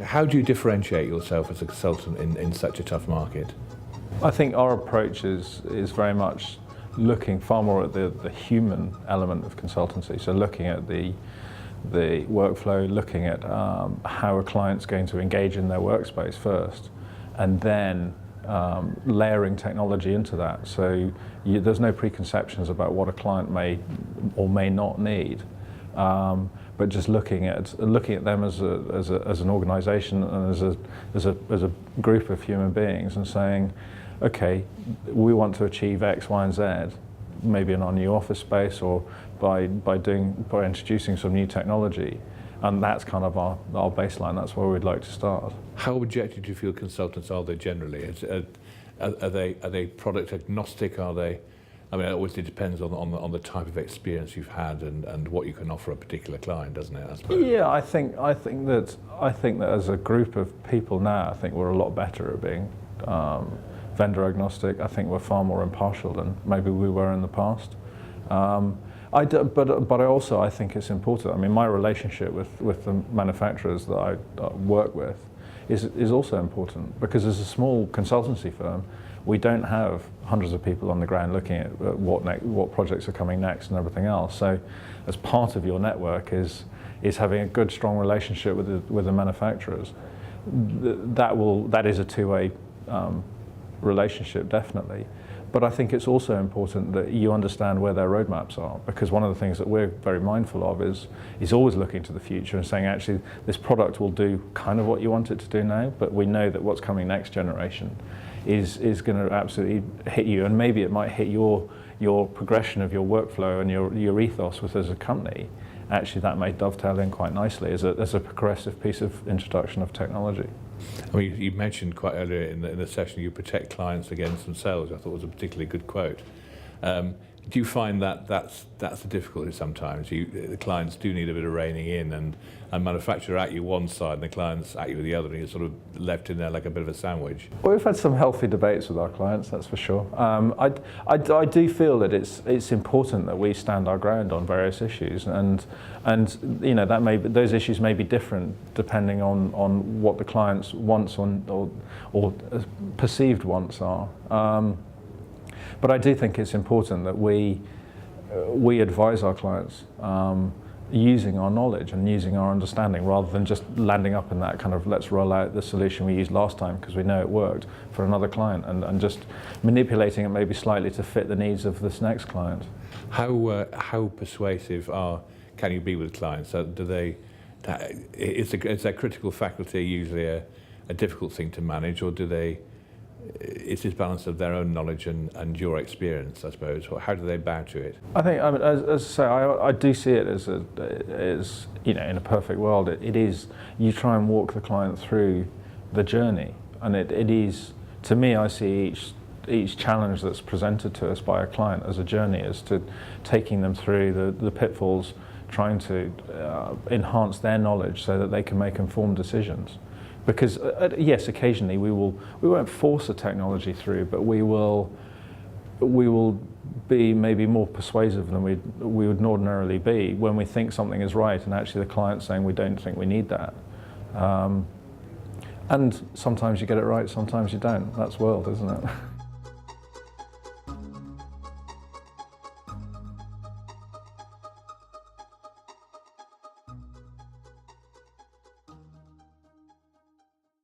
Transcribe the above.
How do you differentiate yourself as a consultant in such a tough market? I think our approach is very much looking far more at the human element of consultancy. So looking at the workflow, looking at how a client's going to engage in their workspace first, and then layering technology into that. So there's no preconceptions about what a client may or may not need, but just looking at them as an organisation and as a group of human beings, and saying, okay, we want to achieve X, Y, and Z, maybe in our new office space or by introducing some new technology. And that's kind of our baseline. That's where we'd like to start. How objective do you feel consultants are they generally? Are they product agnostic? Are they? I mean, it obviously depends on the type of experience you've had and what you can offer a particular client, doesn't it? I suppose. Yeah, I think that as a group of people now, I think we're a lot better at being vendor agnostic. I think we're far more impartial than maybe we were in the past. But I think it's important. I mean, my relationship with the manufacturers that I work with is also important, because as a small consultancy firm, we don't have hundreds of people on the ground looking at what projects are coming next and everything else. So, as part of your network is having a good, strong relationship with the manufacturers. That is a two-way relationship, definitely. But I think it's also important that you understand where their roadmaps are, because one of the things that we're very mindful of is always looking to the future and saying, actually, this product will do kind of what you want it to do now, but we know that what's coming next generation is going to absolutely hit you, and maybe it might hit your progression of your workflow and your ethos with as a company. Actually, that may dovetail in quite nicely as a progressive piece of introduction of technology. I mean, you mentioned quite earlier in the session you protect clients against themselves. I thought was a particularly good quote. Do you find that that's the difficulty sometimes? The clients do need a bit of reining in, and manufacturer at you one side and the clients at you the other, and you're sort of left in there like a bit of a sandwich. Well, we've had some healthy debates with our clients, that's for sure. I do feel that it's important that we stand our ground on various issues, and you know, those issues may be different depending on what the client's wants or perceived wants are. But I do think it's important that we advise our clients using our knowledge and using our understanding, rather than just landing up in that kind of let's roll out the solution we used last time because we know it worked for another client, and just manipulating it maybe slightly to fit the needs of this next client. How persuasive can you be with clients? So is their critical faculty usually a difficult thing to manage, or is this balance of their own knowledge and your experience, I suppose? Or how do they bow to it? I think, as I say, I do see it as you know, in a perfect world, it is, you try and walk the client through the journey, and it is, to me, I see each challenge that's presented to us by a client as a journey, as to taking them through the pitfalls, trying to enhance their knowledge so that they can make informed decisions. Because yes, occasionally we won't force a technology through, but we will be maybe more persuasive than we would ordinarily be when we think something is right, and actually the client's saying we don't think we need that. And sometimes you get it right, sometimes you don't. That's world, isn't it?